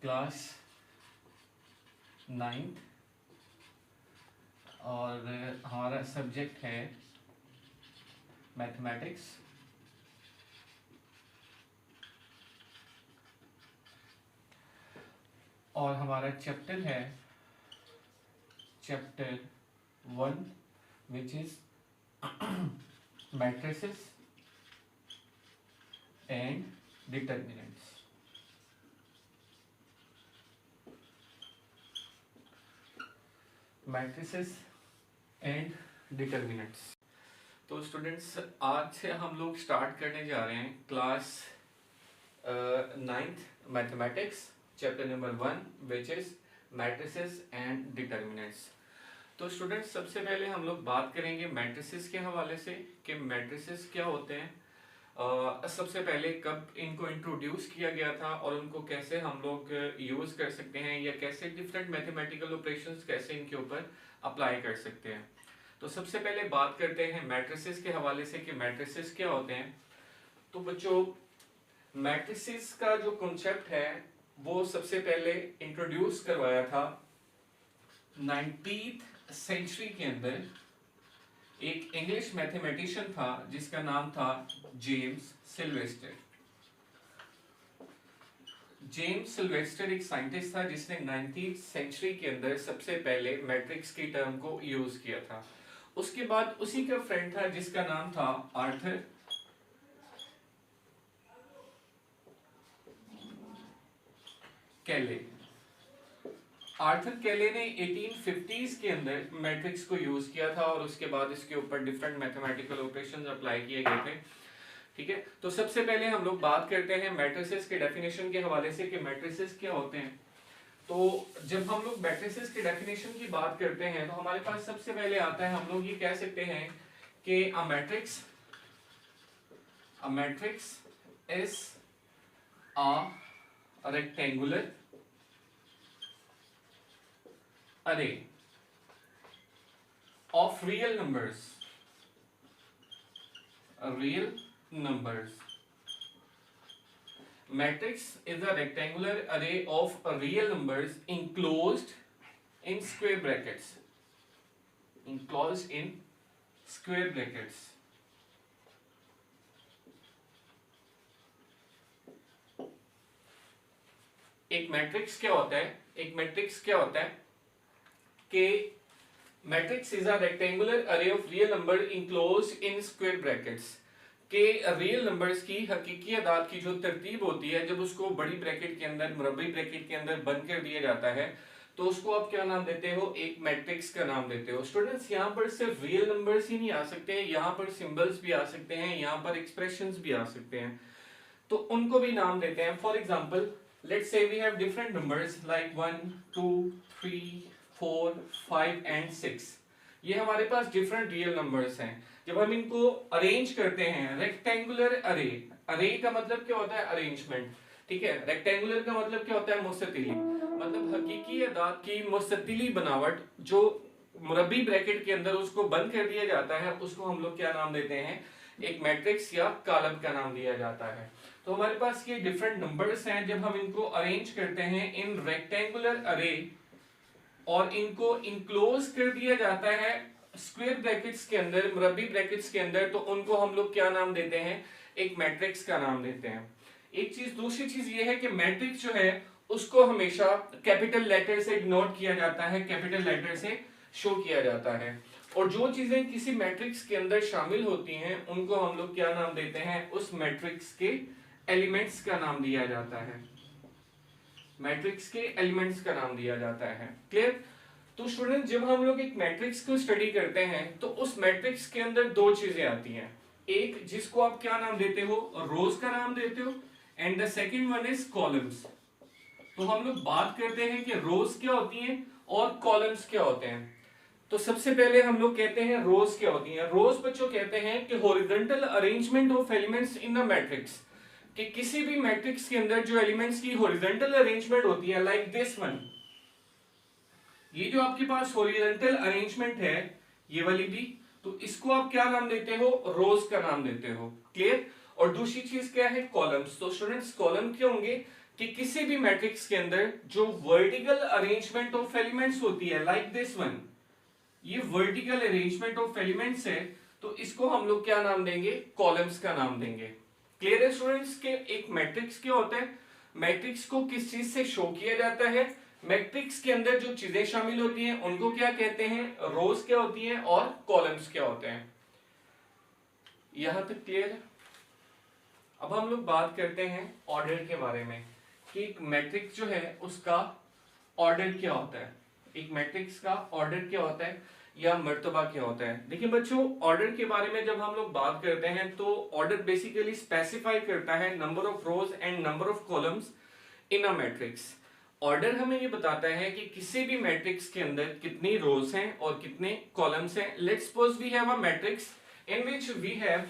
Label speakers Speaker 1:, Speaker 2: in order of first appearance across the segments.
Speaker 1: Class 9th और हमारा subject है मैथमेटिक्स। और हमारा चैप्टर है chapter 1 which is matrices and determinants. Matrices and determinants. तो स्टूडेंट्स, आज से हम लोग स्टार्ट करने जा रहे हैं class 9th mathematics chapter number 1 which is matrices and determinants. तो स्टूडेंट्स, सबसे पहले हम लोग बात करेंगे मैट्रिसेस के हवाले से कि मैट्रिसेस क्या होते हैं, सबसे पहले कब इनको इंट्रोड्यूस किया गया था और उनको कैसे हम लोग यूज कर सकते हैं या कैसे डिफरेंट मैथमेटिकल ऑपरेशंस कैसे इनके ऊपर अप्लाई कर सकते हैं। तो सबसे पहले बात करते हैं मैट्रिसेस के हवाले से कि मैट्रिसेस क्या होते हैं। तो बच्चों, मैट्रिसेस का जो कॉन्सेप्ट है वो सबसे पहले इंट्रोड्यूस करवाया था 19th सेंचुरी के अंदर एक इंग्लिश मैथमेटिशियन था जिसका नाम था जेम्स सिल्वेस्टर। जेम्स सिल्वेस्टर एक साइंटिस्ट था जिसने 19th सेंचुरी के अंदर सबसे पहले मैट्रिक्स की टर्म को यूज किया था। उसके बाद उसी का फ्रेंड था जिसका नाम था आर्थर कैले। आर्थर कैले ने 1850s के अंदर मैट्रिक्स को यूज किया था और उसके बाद इसके ऊपर डिफरेंट मैथमेटिकल ऑपरेशंस अप्लाई किए गए थे। ठीक है, तो सबसे पहले हम लोग बात करते हैं मैट्रिसेस के डेफिनेशन के हवाले से कि मैट्रिसेस क्या होते हैं। तो जब हम लोग मैट्रिसेस के डेफिनेशन की बात करते हैं तो हमारे पास सबसे पहले आता है, हम लोग ये कह सकते हैं कि अ matrix is a rectangular array of real numbers, Matrix is a rectangular array of real numbers enclosed in square brackets. एक मैट्रिक्स क्या होता है कि मैट्रिक्स इज अ रेक्टेंगुलर अरे of real number enclosed in square brackets. के real numbers की हकीकी अदाद की जो तरतीब होती है जब उसको बड़ी ब्रैकेट के अंदर, मुरब्बी ब्रैकेट के अंदर बंद कर दिया जाता है तो उसको आप क्या नाम देते हो? एक मैट्रिक्स का नाम देते हो। स्टूडेंट्स, यहाँ पर सिर्फ रियल नंबर्स ही नहीं आ सकते, यहाँ पर सिंबल्स भी आ सकते हैं, यहाँ पर एक्सप्रेशंस भी आ सकते हैं, तो उनको भी नाम देते हैं। For example, let's say we have different numbers like 1 2 3 4 5 and 6। ये हमारे पास डिफरेंट रियल नंबर्स हैं। जब हम इनको अरेंज करते हैं, रेक्टेंगुलर अरे का मतलब क्या होता है? अरेंजमेंट। ठीक है, रेक्टेंगुलर का मतलब क्या होता है? मुस्ततिली। मतलब हकीकी अदाद की मुस्ततिली बनावट जो मुरब्बी ब्रैकेट के अंदर उसको बंद कर दिया जाता है उसको हम लोग क्या नाम देते हैं? एक मैट्रिक्स या कॉलम का नाम दिया जाता है। तो हमारे पास ये डिफरेंट नंबर्स हैं, जब हम इनको अरेंज करते हैं इन रेक्टेंगुलर अरे और इनको इनक्लोज कर दिया जाता है स्क्वायर ब्रैकेट्स के अंदर, मुरब्बी ब्रैकेट्स के अंदर, तो उनको हम लोग क्या नाम देते हैं? एक मैट्रिक्स का नाम देते हैं। एक चीज, दूसरी चीज ये है कि मैट्रिक्स जो है उसको हमेशा कैपिटल लेटर से डिनोट किया जाता है, कैपिटल लेटर से शो किया जाता है। और जो चीजें किसी मैट्रिक्स के अंदर शामिल होती हैं उनको हम लोग क्या नाम देते हैं? उस मैट्रिक्स के एलिमेंट्स का नाम दिया जाता है, मैट्रिक्स के एलिमेंट्स का नाम दिया जाता है। क्लियर? तो स्टूडेंट, जब हम लोग एक मैट्रिक्स को स्टडी करते हैं तो उस मैट्रिक्स के अंदर दो चीजें आती हैं। एक जिसको आप क्या नाम देते हो? रोज का नाम देते हो, and the second one is columns. तो हम लोग बात करते हैं कि रोज क्या होती हैं और कॉलम्स क्या होते हैं। तो सबसे पहले हम लोग कहते हैं रोज क्या होती हैं। रोज बच्चों कहते हैं कि horizontal arrangement of elements in a matrix, कि किसी भी मैट्रिक्स के अंदर जो एलिमेंट्स की हॉरिजॉन्टल अरेंजमेंट होती है, लाइक दिस वन, ये जो आपके पास हॉरिजॉन्टल अरेंजमेंट है ये वाली भी, तो इसको आप क्या नाम देते हो? रोज का नाम देते हो। क्लियर? और दूसरी चीज क्या है? कॉलम्स। तो स्टूडेंट्स, कॉलम क्या होंगे कि किसी भी मैट्रिक्स के अंदर जो वर्टिकल अरेंजमेंट ऑफ एलिमेंट्स होती है लाइक दिस वन, ये वर्टिकल अरेंजमेंट ऑफ एलिमेंट्स है, तो इसको हम लोग क्या नाम देंगे, कॉलम्स का नाम देंगे। क्लियर है स्टूडेंट्स के एक मैट्रिक्स क्या होता है, मैट्रिक्स को किस चीज से शो किया जाता है, मैट्रिक्स के अंदर जो चीजें शामिल होती हैं उनको क्या कहते हैं, रोज क्या होती हैं और कॉलम्स क्या होते हैं। यहां तक क्लियर है। अब हम लोग बात करते हैं ऑर्डर के बारे में कि एक मैट्रिक्स जो है उसका ऑर्डर क्या होता है, एक मैट्रिक्स का ऑर्डर क्या होता है या मर्तबा क्या होता है। देखिए बच्चों, ऑर्डर के बारे में जब हम लोग बात करते हैं तो ऑर्डर बेसिकली स्पेसिफाई करता है number of rose and number of columns in a matrix. Order हमें ये बताता है कि किसी भी मैट्रिक्स के अंदर कितनी रोज हैं और कितने कॉलम्स हैं। Let's suppose we have a matrix in which we have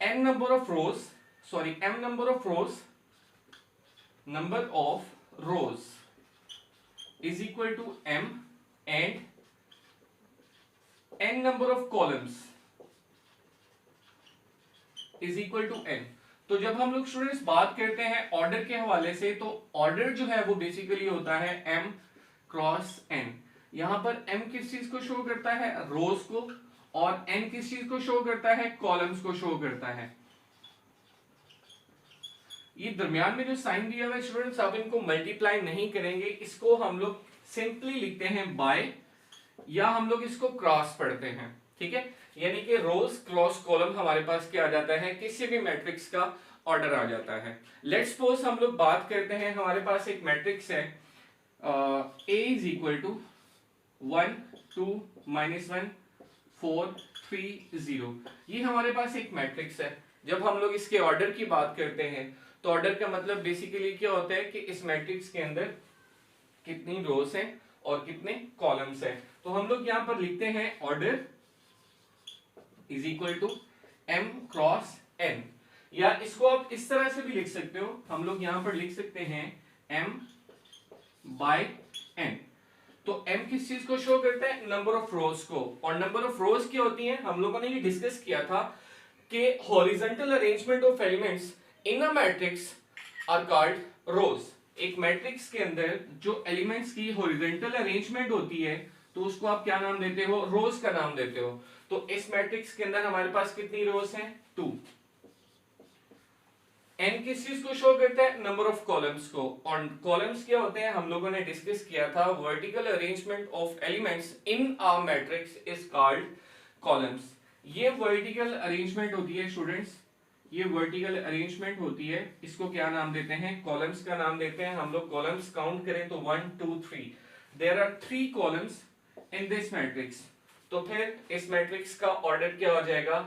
Speaker 1: n number of rows, sorry, m number of rows, number of rows is equal to m and n number of columns is equal to n। तो जब हम लोग students बात करते हैं order के हवाले से, तो ऑर्डर जो है वो बेसिकली होता है m क्रॉस n। यहां पर m किस चीज को शो करता है, रोज को, और n किस चीज को शो करता है, कॉलम्स को शो करता है। ये दरमियान में जो साइन दिया हुआ है स्टूडेंट्स, आप इनको मल्टीप्लाई नहीं करेंगे, इसको हम लोग सिंपली लिखते हैं बाय, या हम लोग इसको क्रॉस पढ़ते हैं, ठीक है। यानी कि रोज क्रॉस कॉलम हमारे पास क्या आ जाता है, किसी भी मैट्रिक्स का ऑर्डर आ जाता है। लेट्स सपोज हम लोग बात करते हैं, हमारे पास एक मैट्रिक्स है a इज इक्वल टू 1 2 -1 4 3 0। ये हमारे पास एक मैट्रिक्स है। जब हम लोग इसके ऑर्डर की बात करते हैं तो ऑर्डर का मतलब बेसिकली क्या होता है कि इस मैट्रिक्स के अंदर कितनी रोज हैं और कितने कॉलम्स हैं। तो हम लोग यहां पर लिखते हैं order is equal to m cross n, या इसको आप इस तरह से भी लिख सकते हो, हम लोग यहां पर लिख सकते हैं m बाय n। तो m किस चीज को शो करता है, नंबर ऑफ रोज को, और नंबर ऑफ रोज क्या होती हैं, हम लोगों ने ये डिस्कस किया था कि horizontal arrangement of elements in a matrix are called rows. एक मैट्रिक्स के अंदर जो एलिमेंट्स की हॉरिजॉन्टल अरेंजमेंट होती है तो उसको आप क्या नाम देते हो, रोज का नाम देते हो। तो इस मैट्रिक्स के अंदर हमारे पास कितनी रोज हैं, 2। n किस चीज को शो करता है, नंबर ऑफ कॉलम्स को, और कॉलम्स क्या होते हैं हम लोगों ने डिस्कस किया था, vertical arrangement of elements in a matrix is called columns. ये वर्टिकल अरेंजमेंट होती है स्टूडेंट्स, ये वर्टिकल अरेंजमेंट होती है, इसको क्या नाम देते हैं, कॉलम्स का नाम देते हैं। हम लोग कॉलम्स काउंट करें तो 1 2 3, there are 3 columns in this matrix. तो फिर इस मैट्रिक्स का ऑर्डर क्या हो जाएगा,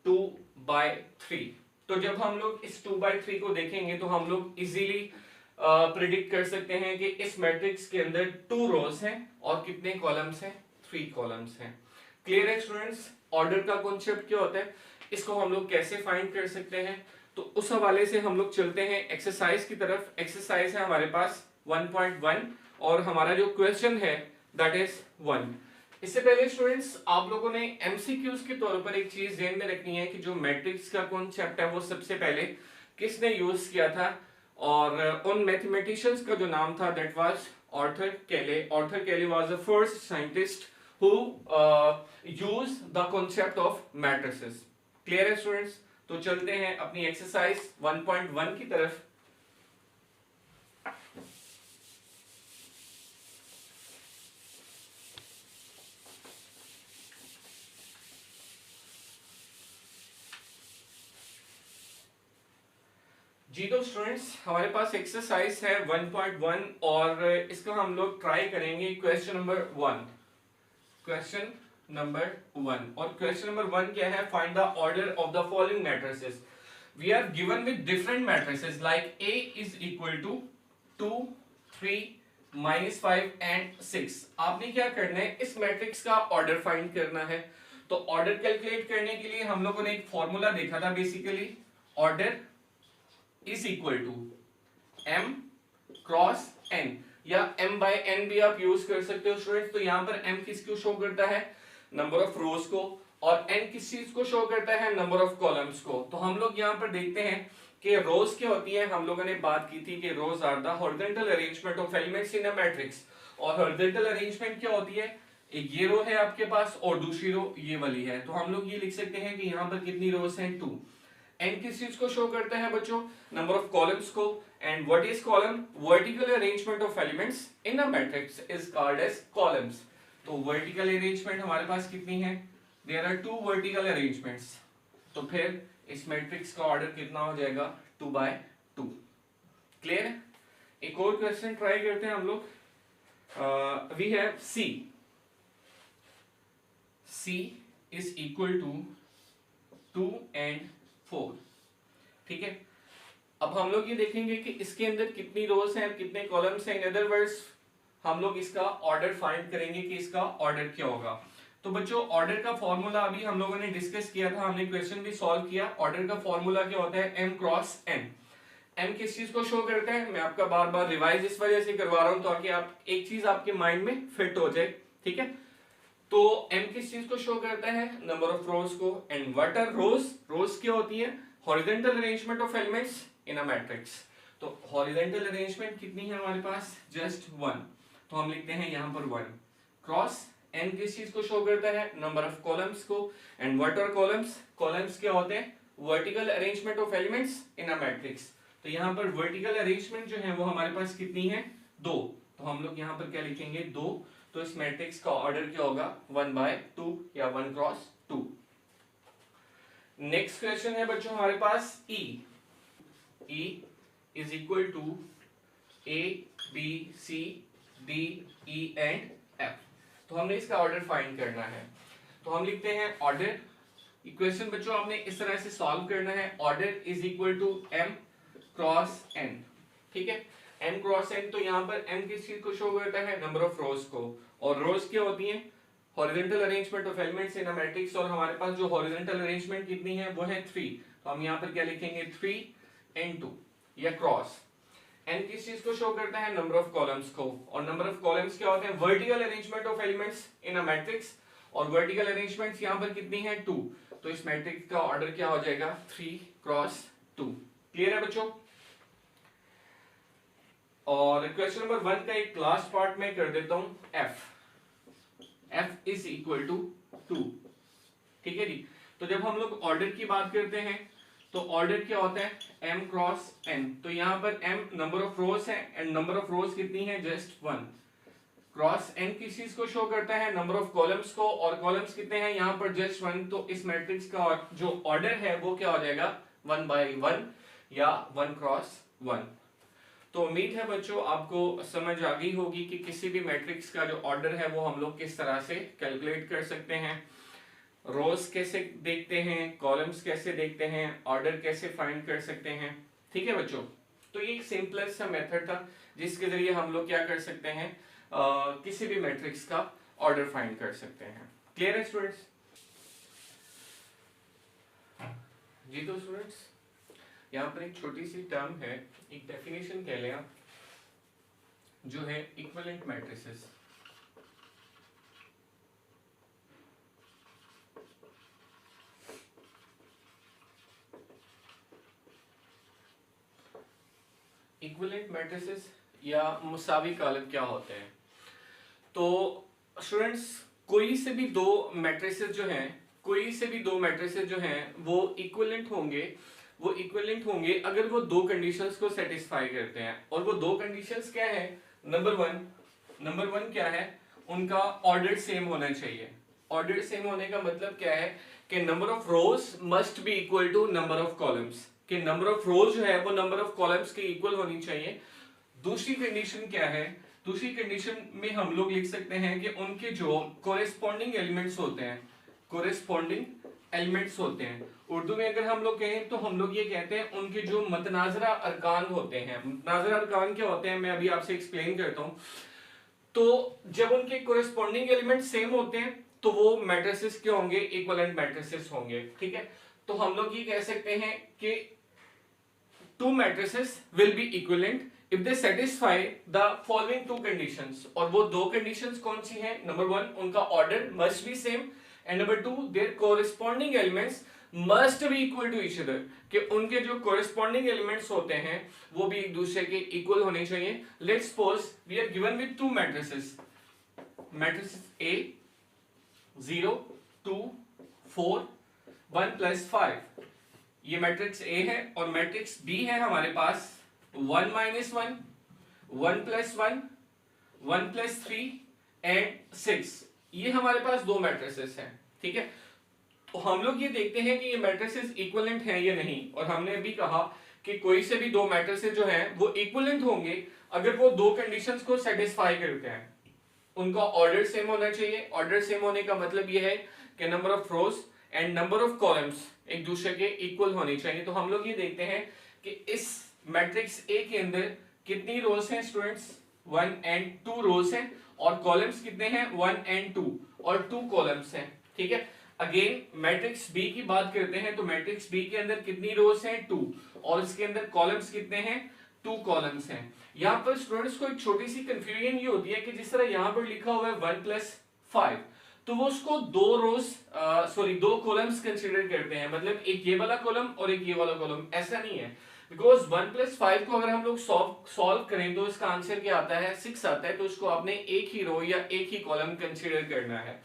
Speaker 1: 2/3। तो जब हम लोग इस 2/3 को देखेंगे तो हम लोग इजीली प्रिडिक्ट कर सकते हैं कि इस मैट्रिक्स के अंदर 2 रोज हैं और कितने कॉलम्स हैं, 3 कॉलम्स हैं। क्लियर है स्टूडेंट्स, ऑर्डर का कॉन्सेप्ट क्या होता है, इसको हम लोग कैसे फाइंड कर सकते हैं, तो उस हवाले से हम लोग चलते हैं एक्सरसाइज की तरफ। एक्सरसाइज है हमारे पास 1.1 और हमारा जो क्वेश्चन है दैट इज 1। इससे पहले स्टूडेंट्स आप लोगों ने एमसीक्यूज के तौर पर एक चीज ध्यान में रखनी है कि जो मैट्रिक्स का कॉन्सेप्ट है वो सबसे पहले किसने यूज किया था, और उन मैथमेटिशियंस का जो नाम था दैट वाज आर्थर केले। आर्थर केले was the first scientist who used the concept of matrices। Clear है स्टूडेंट्स, तो चलते हैं अपनी एक्सरसाइज 1.1 की तरफ। जी तो स्टूडेंट्स हमारे पास एक्सरसाइज है 1.1 और इसका हम लोग ट्राई करेंगे क्वेश्चन नंबर 1। क्वेश्चन नंबर 1, और क्वेश्चन नंबर 1 क्या है, find the order of the following matrices. We are given with different matrices like a is equal to 2 3 -5 and 6। आपने क्या करना है, इस मैट्रिक्स का ऑर्डर फाइंड करना है। तो ऑर्डर कैलकुलेट करने के लिए हम लोगों ने एक फॉर्मूला देखा था, basically order is equal to m cross n, या m बाय n भी आप यूज कर सकते हो स्टूडेंट्स। तो यहाँ पर m किसको शो करता है, नंबर ऑफ रोज को, और n किस चीज को शो करता है, नंबर ऑफ कॉलम्स को। तो हम लोग यहाँ पर देखते हैं कि रोज क्या होती है, हम लोगों ने बात की थी कि rows are the horizontal arrangement of elements in a matrix. और हॉरिजॉन्टल अरेंजमेंट क्या होती है, एक ये रो है आपके पास और दूसरी रो ये वाली है, तो हम लोग ये लिख सकते हैं कि यहाँ पर कितनी रोज हैं, 2। एन किस चीज को शो करता है बच्चों, नंबर ऑफ कॉलम्स को। And what is column, vertical arrangement of elements in a matrix is called as columns. तो वर्टिकल अरेंजमेंट हमारे पास कितनी है, देयर आर 2 वर्टिकल अरेंजमेंट्स। तो फिर इस मैट्रिक्स का ऑर्डर कितना हो जाएगा, 2/2। क्लियर है। एक और क्वेश्चन ट्राई करते हैं हम लोग। We have C is equal to 2 and 4। ठीक है, अब हम लोग ये देखेंगे कि इसके अंदर कितनी रोज हैं और कितने कॉलम्स हैं। इन अदर वर्ड्स हम लोग इसका ऑर्डर फाइंड करेंगे कि इसका ऑर्डर क्या होगा। तो बच्चों ऑर्डर का फॉर्मूला अभी हम लोगों ने डिस्कस किया था, हमने क्वेश्चन भी सॉल्व किया। ऑर्डर का फॉर्मूला क्या होता है, m क्रॉस n। m किस चीज को शो करता है, मैं आपका बार बार रिवाइज इस वजह से करवा रहा हूं ताकि आप एक चीज आपके माइंड में फिट हो जाए। ठीक है, तो m किस चीज को शो करता है, नंबर ऑफ रोज को। एंड व्हाट आर रोज, रोज क्या होती है, horizontal arrangement of elements in a matrix. तो हॉरिजॉन्टल अरेंजमेंट कितनी है हमारे पास, जस्ट 1। तो हम लिखते हैं यहां पर 1 क्रॉस n किस चीज को शो करता है, नंबर ऑफ कॉलम्स को। And what are columns, columns क्या होते हैं, vertical arrangement of elements in a matrix. तो यहाँ पर वर्टिकल अरेंजमेंट जो है वो हमारे पास कितनी है, 2। तो हम लोग यहाँ पर क्या लिखेंगे, 2। तो इस मैट्रिक्स का ऑर्डर क्या होगा, 1/2 या 1 क्रॉस 2। नेक्स्ट क्वेश्चन है बच्चों हमारे पास E is equal to A B C D E and F। तो हमने इसका ऑर्डर फाइंड करना है। तो हम लिखते हैं ऑर्डर, इक्वेशन बच्चों आपने इस तरह से सॉल्व करना है, order is equal to m cross n। ठीक है, m क्रॉस n, तो यहाँ पर m किस चीज को शो करता है, नंबर ऑफ रोज को। और रोज क्या होती हैं, horizontal arrangement of elements in a matrix. और हमारे पास जो हॉरिजॉन्टल अरेंजमेंट कितनी है, वो है 3। तो हम यहाँ पर क्या लिखेंगे, 3n2 या क्रॉस। n किस चीज को शो करता है, नंबर ऑफ कॉलम्स को। और नंबर ऑफ कॉलम्स क्या होते हैं, vertical arrangement of elements in a matrix. और वर्टिकल अरेंजमेंट्स यहाँ पर कितनी है, 2। तो इस मैट्रिक्स का ऑर्डर क्या हो जाएगा, 3 क्रॉस 2। क्लियर है बच्चों। और क्वेश्चन नंबर 1 का एक लास्ट पार्ट में कर देता हूं, f इज इक्वल टू 2। ठीक है जी। तो जब हम लोग ऑर्डर की बात करते हैं तो ऑर्डर क्या होता है, m क्रॉस n। तो यहाँ पर m नंबर ऑफ रोज है एंड नंबर ऑफ रोज कितनी है, जस्ट 1। क्रॉस n किस चीज को शो करता है, नंबर ऑफ कॉलम्स को। और कॉलम्स कितने हैं यहाँ पर, जस्ट 1। तो इस मैट्रिक्स का जो ऑर्डर है वो क्या हो जाएगा, 1/1 या 1 क्रॉस 1। तो उम्मीद है बच्चों आपको समझ आ गई होगी कि किसी भी मैट्रिक्स का जो ऑर्डर है वो हम लोग किस तरह से कैलकुलेट कर सकते हैं, रोज कैसे देखते हैं, कॉलम्स कैसे देखते हैं, ऑर्डर कैसे फाइंड कर सकते हैं। ठीक है बच्चों, तो ये एक सिंपलेस्ट सा मेथड था जिसके जरिए हम लोग क्या कर सकते हैं, किसी भी मैट्रिक्स का ऑर्डर फाइंड कर सकते हैं। क्लियर है स्टूडेंट्स। जी तो स्टूडेंट्स यहाँ पर एक छोटी सी टर्म है, एक डेफिनेशन कह लें आप, जो है इक्विवेलेंट मैट्रिसेस। इक्विवेलेंट मैट्रिसेस या मुसावी कॉलम क्या होते हैं। तो स्टूडेंट्स कोई से भी दो मैट्रिसेस जो हैं वो इक्विवेलेंट होंगे अगर वो दो कंडीशंस को सेटिस्फाई करते हैं। और वो दो कंडीशंस क्या है, नंबर वन क्या है, उनका ऑर्डर सेम होना चाहिए। ऑर्डर सेम होने का मतलब क्या है कि number of rows must be equal to number of columns, कि नंबर ऑफ रोज जो है वो नंबर ऑफ कॉलम्स के इक्वल होनी चाहिए। दूसरी कंडीशन क्या है, दूसरी कंडीशन में हम लोग लिख सकते हैं कि उनके जो कोरेस्पॉन्डिंग एलिमेंट्स होते हैं, उर्दू में अगर हम लोग कहें तो हम लोग ये कहते हैं उनके जो मतनाजरा अरकान होते हैं। मतनाजरा अरकान क्या होते हैं, मैं अभी आपसे एक्सप्लेन करता हूं। तो जब उनके कोरेस्पॉन्डिंग एलिमेंट सेम होते हैं तो वो मैट्रिसेस क्या होंगे, इक्विवेलेंट मैट्रिसेस होंगे। ठीक है, तो हम लोग ये कह सकते हैं कि two matrices will be equivalent if they satisfy the following two conditions. और वो दो कंडीशंस कौन सी हैं, नंबर वन, उनका order must be same, and number 2 their corresponding elements must be equal to each other, कि उनके जो कोरिस्पोंडिंग एलिमेंट्स होते हैं वो भी एक दूसरे के इक्वल होने चाहिए. Let's suppose we are given with two matrices, matrices A 0 2 4 1 plus 5. ये मैट्रिक्स A है और मैट्रिक्स B है हमारे पास 1 माइनस 1 1 प्लस 1 1 प्लस 3 एंड 6. ये हमारे पास दो मैट्रिसेस हैं. ठीक है, तो हम लोग ये देखते हैं कि ये मैट्रिसेस इक्विवेलेंट हैं या नहीं. और हमने अभी कहा कि कोई से भी दो मैट्रिसेस जो हैं वो इक्विवेलेंट होंगे अगर वो दो कंडीशंस को सेटिस्फाई करते हैं. उनका ऑर्डर सेम होना चाहिए. ऑर्डर सेम होने का मतलब ये है कि number of rose and number of columns एक दूसरे के इक्वल होने चाहिए. तो हम लोग ये देखते हैं कि इस मैट्रिक्स ए के अंदर कितनी रोज हैं स्टूडेंट्स, 1 एंड 2 रोज हैं, और कॉलम्स कितने हैं 1 एंड 2, और 2 कॉलम्स हैं. ठीक है, अगेन मैट्रिक्स बी की बात करते हैं तो मैट्रिक्स बी के अंदर कितनी रोज हैं 2, और इसके अंदर कॉलम्स कितने हैं 2 कॉलम्स हैं. यहाँ पर स्टूडेंट्स को एक छोटी सी कंफ्यूजन ये होती है कि जिस तरह यहाँ पर लिखा हुआ है 1 प्लस 5, तो वो उसको दो कॉलम्स कंसीडर करते हैं. मतलब एक ये वाला कॉलम और एक ये वाला कॉलम. ऐसा नहीं है, बिकॉज 1 प्लस 5 को अगर हम लोग सॉल्व करें तो इसका आंसर क्या आता है 6 आता है. तो उसको आपने एक ही रो या एक ही कॉलम कंसीडर करना है.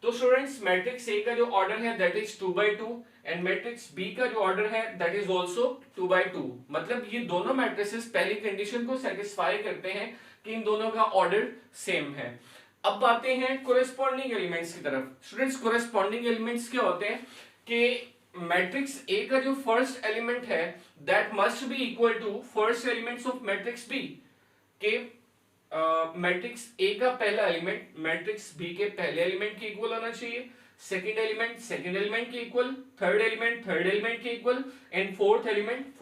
Speaker 1: तो स्टूडेंट्स मैट्रिक्स ए का जो ऑर्डर है that is 2/2 and matrix B का जो ऑर्डर है दैट इज आल्सो 2/2. मतलब ये दोनों मैट्रिसेस पहली कंडीशन को सेटिस्फाई करते हैं कि इन दोनों का ऑर्डर सेम है. अब आते हैं कोरिस्पोंडिंग एलिमेंट्स की तरफ. स्टूडेंट्स कोरिस्पोंडिंग एलिमेंट्स क्या होते हैं कि मैट्रिक्स ए का जो फर्स्ट एलिमेंट है that must be equal to first elements of matrix B. के मैट्रिक्स ए का पहला एलिमेंट मैट्रिक्स बी के पहले एलिमेंट के इक्वल होना चाहिए, सेकंड एलिमेंट के इक्वल, थर्ड एलिमेंट के इक्वल, एंड फोर्थ एलिमेंट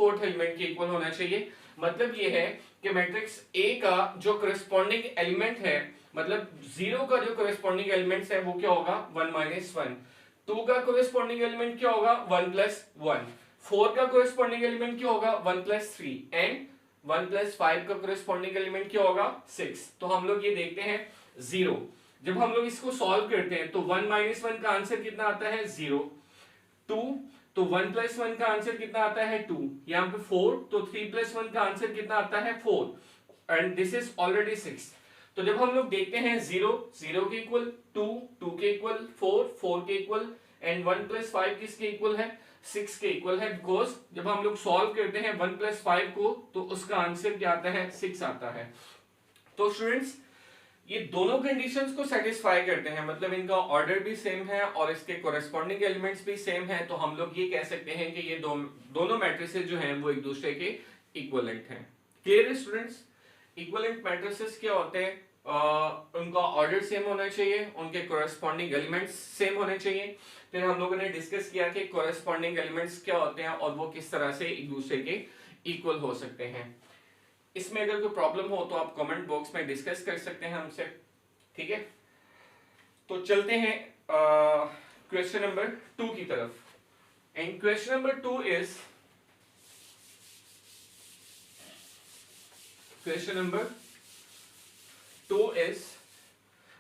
Speaker 1: के इक्वल होना चाहिए. मतलब ये है कि मैट्रिक्स ए का जो करस्पॉन्डिंग एलिमेंट है, मतलब 0 का जो करस्पॉन्डिंग एलिमेंट है वो क्या होगा 1 माइनस 1, 2 का करस्पॉन्डिंग एलिमेंट क्या होगा 1 प्लस 1, 4 का करस्पॉन्डिंग एलिमेंट क्या होगा 1 प्लस 3, एंड 1 प्लस 5 का करस्पॉन्डिंग एलिमेंट क्या होगा 6. तो हम लोग ये देखते हैं 0. जब हम लोग इसको सॉल्व करते हैं तो 1 माइनस 1 का आंसर कितना आता है 0, 2 तो 1 प्लस 1 का आंसर कितना आता है 2, यहाँ पे 4 तो 3 प्लस 1 का आंसर कितना आता है 4, एंड दिस इज ऑलरेडी 6. तो जब हम लोग देखते हैं 0 0 के इक्वल, 2 2 के इक्वल, 4 4 के इक्वल, एंड 1 प्लस 5 किसके इक्वल है 6 के इक्वल है. बिकॉज जब हम लोग सॉल्व करते हैं 1 प्लस 5 को तो उसका आंसर क्या आता है 6 आता है. तो स्टूडेंट्स ये दोनों कंडीशंस को सेटिस्फाई करते हैं, मतलब इनका ऑर्डर भी सेम है और इसके कोरिस्पोंडिंग एलिमेंट्स भी सेम है. तो हम लोग ये कह सकते हैं कि ये दोनों मैट्रिसेस जो हैं वो एक दूसरे के इक्विवेलेंट हैं. क्लियर है स्टूडेंट्स? इक्विवेलेंट मैट्रिसेस क्या होते हैं, उनका ऑर्डर सेम होना चाहिए, उनके कोरिस्पोंडिंग एलिमेंट्स सेम होने चाहिए. फिर हम लोगों ने डिस्कस किया कि कोरिस्पोंडिंग एलिमेंट्स क्या होते हैं और वो किस तरह से एक दूसरे के इक्वल हो सकते हैं. इसमें अगर कोई प्रॉब्लम हो तो आप कमेंट बॉक्स में डिस्कस कर सकते हैं हमसे. ठीक है, तो चलते हैं क्वेश्चन नंबर 2 की तरफ. And question number 2 is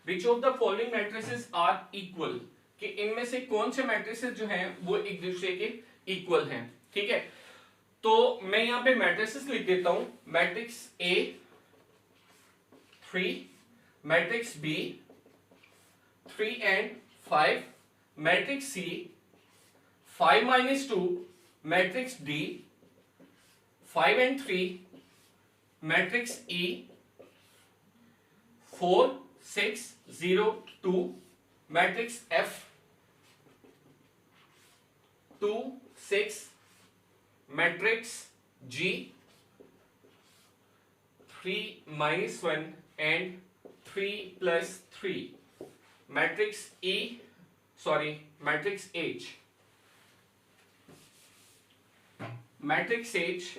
Speaker 1: which of the following matrices are equal, कि इनमें से कौन से मैट्रिसेस जो हैं वो एक दूसरे के इक्वल हैं. ठीक है, तो मैं यहां पे मैट्रिसेस लिख देता हूं. Matrix A 3, matrix B 3 and 5, matrix C 5 minus 2, matrix D 5 and 3, matrix E 4 6 0 2, matrix F 2 6, matrix G 3 minus 1 and 3 plus 3, matrix matrix H. Matrix H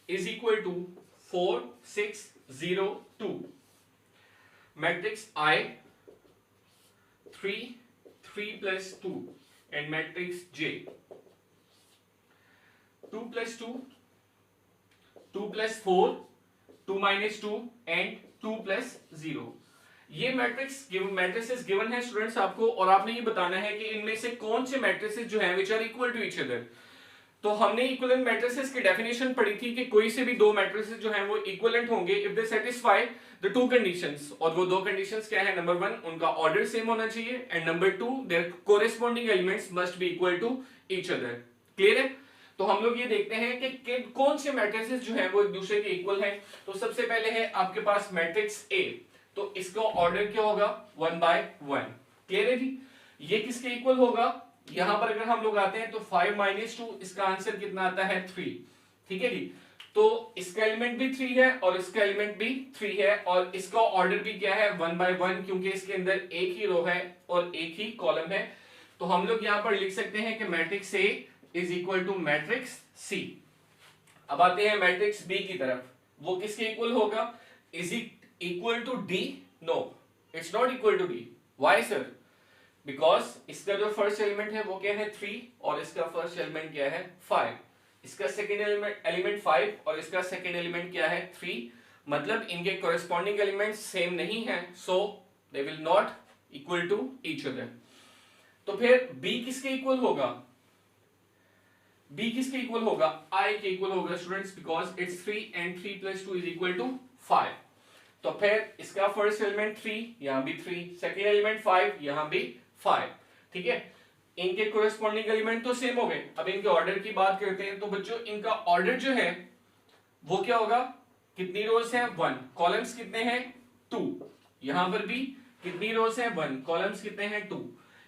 Speaker 1: is equal to 4 6 0 2, matrix I 3 3 plus 2, and matrix J 2 plus 2 2 plus 4 2 minus 2 and 2 plus 0. ये matrices given है students आपको, और आपने ये बताना है कि इनमें से कौन से मैट्रिसेस जो हैं which are equal to each other. तो हमने इक्विवेलेंट मैट्रिसेस की डेफिनेशन पढ़ी थी कि कोई से भी दो मैट्रिसेस जो हैं वो इक्विवेलेंट होंगे if they satisfy the two conditions, और वो दो कंडीशंस क्या है, नंबर 1 उनका ऑर्डर सेम होना चाहिए, and number 2 their corresponding elements must be equal to each other. Clear है? तो हम लोग ये देखते हैं कि कौन से मैट्रिसेस जो हैं वो एक दूसरे के इक्वल हैं। तो सबसे पहले है आपके पास मैट्रिक्स ए, तो इसका ऑर्डर क्या होगा, 1 by 1। क्लियर है जी? ये किसके इक्वल होगा, यहां पर अगर हम लोग आते हैं तो 5 - 2, इसका आंसर कितना आता है, 3। ठीक है जी? तो इसका एलिमेंट भी 3 है और इसका एलिमेंट भी 3 है, और इसका ऑर्डर भी क्या है, 1 by 1, क्योंकि इसके अंदर एक ही रो है और एक ही कॉलम है। तो हम लोग यहां पर लिख सकते हैं कि matrix A is equal to matrix C. अब आते हैं मैट्रिक्स बी की तरफ, वो किसके इक्वल होगा, is it equal to D? No, it's not equal to D. Why sir? Because इसका जो फर्स्ट एलिमेंट है वो क्या है, 3, और इसका फर्स्ट एलिमेंट क्या है, 5। इसका सेकेंड एलिमेंट 5 और इसका सेकेंड एलिमेंट क्या है, 3। मतलब इनके कोरिस्पोंडिंग एलिमेंट्स सेम नहीं है, so they will not equal to each other. तो फिर बी किसके इक्वल होगा, बी किसके इक्वल होगा, आई के इक्वल होगा students, because it's 3 and 3 + 2 is equal to 5। तो फिर इसका फर्स्ट एलिमेंट 3, यहां भी 3, सेकेंड एलिमेंट 5, यहां भी 5। ठीक है? इनके कोरिस्पोंडिंग एलिमेंट तो सेम हो गए। अब इनके ऑर्डर की बात करते हैं, तो बच्चों इनका ऑर्डर जो है वो क्या होगा, कितनी रोज है, 1, कॉलम्स कितने हैं, 2। यहां पर भी कितनी रोज है, 1, कॉलम्स कितने हैं, 2।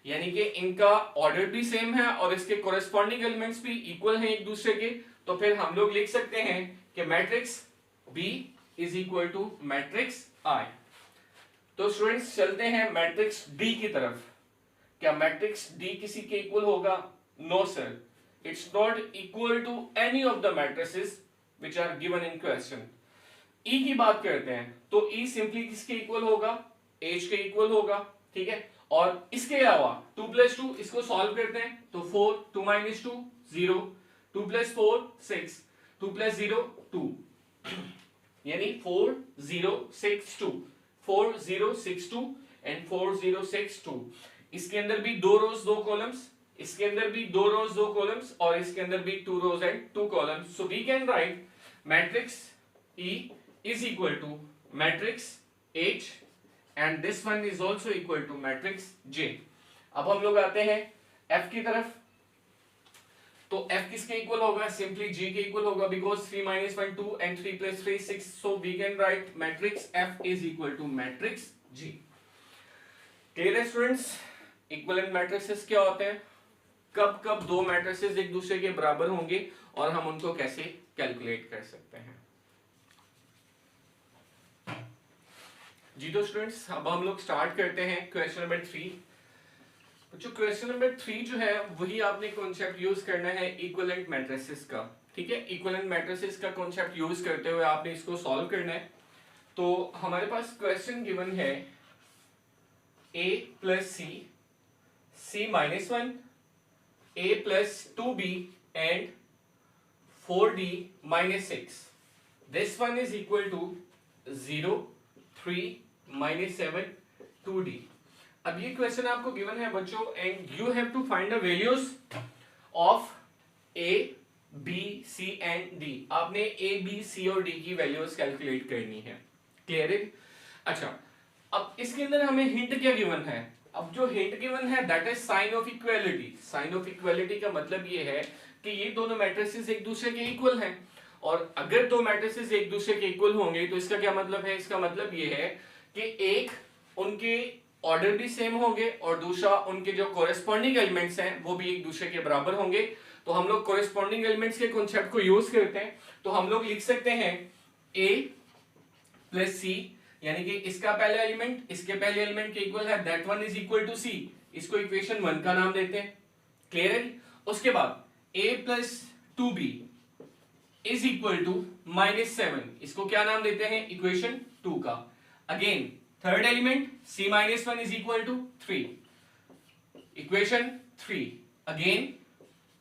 Speaker 1: यानी कि इनका ऑर्डर भी सेम है और इसके कोरिस्पोंडिंग एलिमेंट्स भी इक्वल हैं एक दूसरे के। तो फिर हम लोग लिख सकते हैं कि matrix B is equal to matrix I. तो स्टूडेंट्स चलते हैं मैट्रिक्स डी की तरफ। क्या मैट्रिक्स डी किसी के इक्वल होगा? No sir, it's not equal to any of the matrices which are given in question. E की बात करते हैं तो ई सिंपली किसके इक्वल होगा, एच के इक्वल होगा। ठीक है? और इसके अलावा 2 + 2 इसको सॉल्व करते हैं तो 4, 2 - 2 0, 2 + 4 6, 2 + 0 2, यानी 4 0 6 2, 4 0 6 2 एंड 4 0 6 2। इसके अंदर भी 2 रोज 2 कॉलम्स, इसके अंदर भी 2 रोज 2 कॉलम्स, और इसके अंदर भी 2 rows and 2 columns. So we can write matrix E is equal to matrix H and this one is also equal to matrix J। अब हम लोग आते हैं F की तरफ, तो F किसके इक्वल होगा, सिंपली G के इक्वल होगा, because 3 - 1 2 and 3 + 3 6, so we can write matrix F is equal to matrix G। Clear है स्टूडेंट्स? इक्विवेलेंट मैट्रिसेस क्या होते हैं, कब कब दो मैट्रिसेस एक दूसरे के बराबर होंगे और हम उनको कैसे कैलकुलेट कर सकते हैं। जी तो स्टूडेंट्स अब हम लोग स्टार्ट करते हैं क्वेश्चन नंबर 3। जो क्वेश्चन नंबर 3 जो है वही आपने कॉन्सेप्ट यूज करना है इक्विवेलेंट मैट्रिसेस का। ठीक है? इक्विवेलेंट मैट्रिसेस का कॉन्सेप्ट यूज करते हुए आपने इसको सॉल्व करना है। तो हमारे पास क्वेश्चन गिवन है a + c, c - 1, a + 2b and 4d - 6। This one is equal to 0, 3 - 7 2d। अब ये क्वेश्चन आपको गिवन है बच्चों, and you have to find the values of a, b, c and d। आपने a, b, c और d की values calculate करनी है। क्लियर है? अच्छा, अब इसके अंदर हमें हिंट क्या गिवन है, अब जो हिंट गिवन है that is sign of equality. Sign of equality का मतलब ये है कि ये दोनों मैट्रिसेस एक दूसरे के इक्वल हैं, और अगर दो मैट्रिसेस एक दूसरे के इक्वल होंगे तो इसका क्या मतलब है, इसका मतलब ये है कि एक उनके ऑर्डर भी सेम होंगे और दूसरा उनके जो कोरिस्पोंडिंग एलिमेंट्स हैं वो भी एक दूसरे के बराबर होंगे। तो हम लोग कोरिस्पोंडिंग एलिमेंट्स के कॉन्सेप्ट को यूज करते हैं, तो हम लोग लिख सकते हैं a + c, यानी कि इसका पहला एलिमेंट इसके पहले एलिमेंट के इक्वल है, that one is equal to c। इसको इक्वेशन 1 का नाम देते हैं। क्लियर है? उसके बाद a + 2b is equal to -7, इसको क्या नाम देते हैं, इक्वेशन 2 का। Again third element c - 1 is equal to 3, equation 3। Again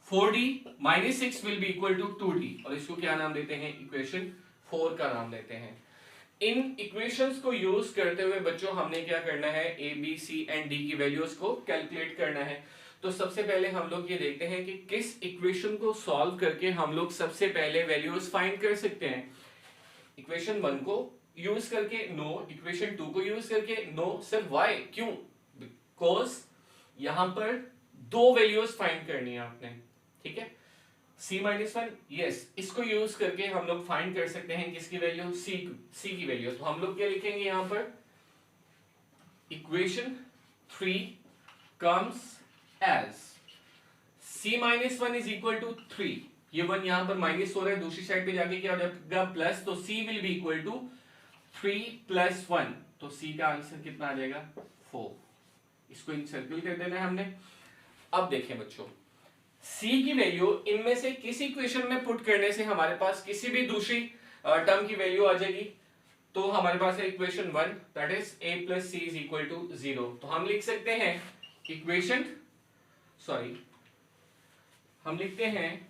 Speaker 1: 4d - 6 will be equal to 2d, और इसको क्या नाम देते हैं, इक्वेशन 4 का नाम देते हैं। इन इक्वेशंस को यूज करते हुए बच्चों हमने क्या करना है, A B C and D की वैल्यूज को कैलकुलेट करना है। तो सबसे पहले हम लोग ये देखते हैं कि किस इक्वेशन को सॉल्व करके हम लोग सबसे पहले वैल्यूज फाइंड कर सकते हैं। इक्वेशन 1 को यूज करके नो, इक्वेशन 2 को यूज करके नो। सर व्हाई, क्यों? बिकॉज यहां पर दो वैल्यूज फाइंड करनी है आपने, ठीक है। c-1, यस, इसको यूज करके हम लोग फाइंड कर सकते हैं किसकी वैल्यू, c की वैल्यू। तो हम लोग क्या लिखेंगे यहां पर, equation 3 comes as c-1 is equal to 3, ये 1 यहां पर माइनस हो रहा है, दूसरी साइड पे जाके क्या हो जाएगा प्लस, तो c will be equal to 3 + 1, तो c का आंसर कितना आ जाएगा 4। इसको इंसर्कल कर देना है हमने। अब देखें बच्चों, c की वैल्यू इनमें से किसी इक्वेशन में पुट करने से हमारे पास किसी भी दूसरी टर्म की वैल्यू आ जाएगी। तो हमारे पास है equation 1, that is a + c = 0। तो हम लिख सकते हैं इक्वेशन, हम लिखते हैं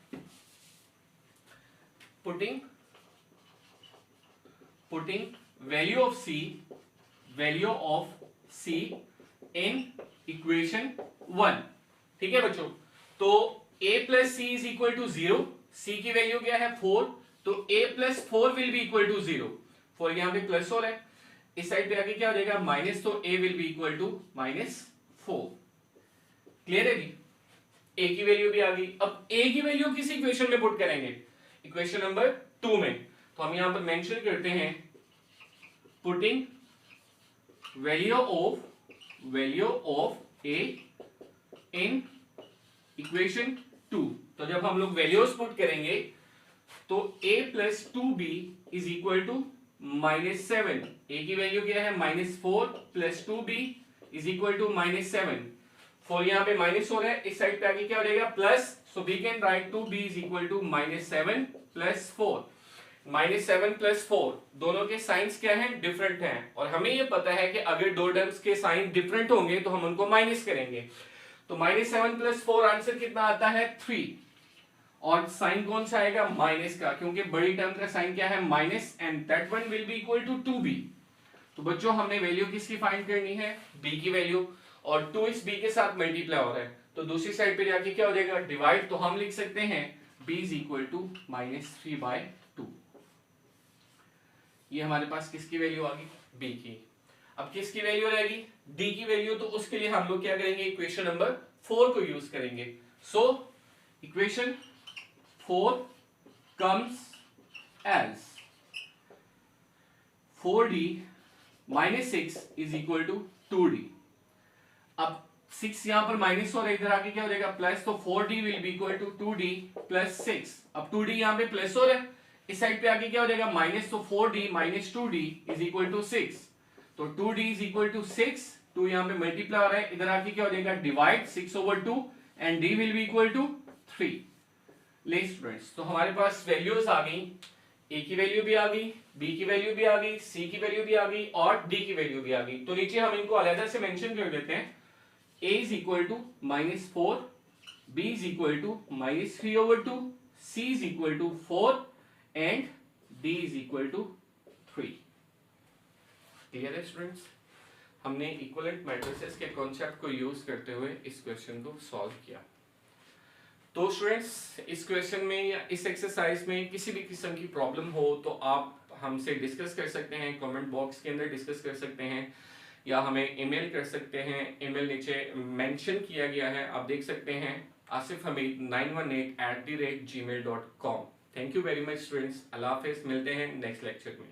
Speaker 1: putting value of c in equation 1, ठीक है बच्चों। तो a + c = 0, c की वैल्यू क्या है 4, तो a + 4 will be equal to 0। 4 यहां पे प्लस हो रहा है, इस साइड पे आगे क्या हो जाएगा माइनस, तो a will be equal to -4। Clear है जी, a की वैल्यू भी आ गई। अब a की वैल्यू किस इक्वेशन में पुट करेंगे, इक्वेशन नंबर 2 में। तो हम यहां पर मेंशन करते हैं putting value of a in equation 2। तो जब हम लोग वैल्यूज पुट करेंगे तो a + 2b is equal to -7। a की वैल्यू क्या है -4 + 2b इज इक्वल टू -7। 4 यहां पे माइनस हो रहा है, इस साइड पे आगे क्या हो जाएगा plus, so we can write 2b is equal to -7 + 4। -7 + 4 दोनों के साइंस क्या हैं, डिफरेंट हैं, और हमें ये पता है कि अगर दो टर्म्स के साइन डिफरेंट होंगे तो हम उनको माइनस करेंगे। तो -7 + 4 आंसर कितना आता है 3, और साइन कौन सा आएगा माइनस का, क्योंकि बड़ी टर्म का साइन क्या है minus, and that one will be equal to 2b। तो बच्चों हमने वैल्यू किसकी फाइंड करनी है, b की वैल्यू, और 2 इस b के साथ मल्टीप्लाई हो रहा है, तो दूसरी साइड पे जाके क्या हो जाएगा डिवाइड, तो हम लिख सकते हैं b इज इक्वल टू -3/2। ये हमारे पास किसकी वैल्यू आ गई, b की। अब किसकी वैल्यू रहेगी, d की वैल्यू, तो उसके लिए हम लोग क्या करेंगे, इक्वेशन नंबर 4 को यूज करेंगे। So equation 4 comes as 4d - 6 is equal to 2d। अब 6 यहां पर माइनस हो रहा है, इधर आके क्या हो जाएगा प्लस, तो 4d will be equal to 2d + 6। अब 2d यहां पे प्लस हो रहा है, इस साइड पे आके क्या हो जाएगा माइनस, तो 4d - 2d is equal to 6। तो 2d is equal to 6, 2 यहां पे मल्टीप्लाई हो रहा है, इधर आके क्या हो जाएगा divide 6/2, and d will be equal to 3। ले स्टूडेंट्स, तो हमारे पास वैल्यूज आ गई, a की वैल्यू भी आ गई, b की वैल्यू भी आ गई, c की वैल्यू भी आ गई, और d की वैल्यू भी आ गई। तो नीचे हम इनको अलग से मेंशन कर देते हैं, a is equal to -4, b is equal to -3/2, c is equal to 4, and d is equal to 3। Clear है स्टूडेंट्स, हमने इक्विवेलेंट मैट्रिसेस के कॉन्सेप्ट को यूज करते हुए इस क्वेश्चन को सॉल्व किया। तो स्टूडेंट्स, इस क्वेश्चन में या इस एक्सरसाइज में किसी भी किस्म की प्रॉब्लम हो तो आप हमसे डिस्कस कर सकते हैं, कमेंट बॉक्स के अंदर डिस्कस कर सकते हैं, या हमें ईमेल कर सकते हैं। ईमेल नीचे मेंशन किया गया है, आप देख सकते हैं, asifhamid918@gmail.com। Thank you very much students, अल्लाह हाफिज़, मिलते हैं नेक्स्ट लेक्चर में।